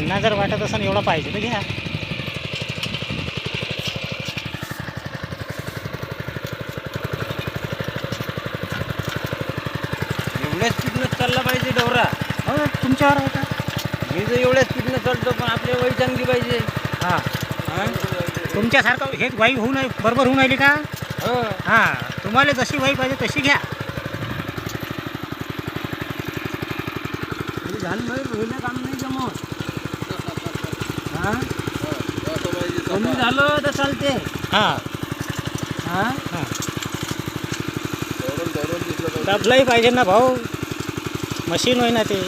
त्यांना जर वाटत असेल एवढा पाहिजे तर घ्या. एवढ्या स्पीडनं चालला पाहिजे डवरा. हो तुमच्यावर होता. मी जर एवढ्या स्पीडनं चालतो पण आपल्या वय चांगली पाहिजे. हां हां तुमच्यासारखं हेच वाई होऊ नये बरोबर होऊन राहिली का. हो हां तुम्हाला जशी वाई पाहिजे तशी घ्या. झालं पहिलं काम नाही जमत. हां कमी झालं तर चालते. हां हां हां दाबलाही पाहिजे ना भाऊ. मशीन होय ना ते.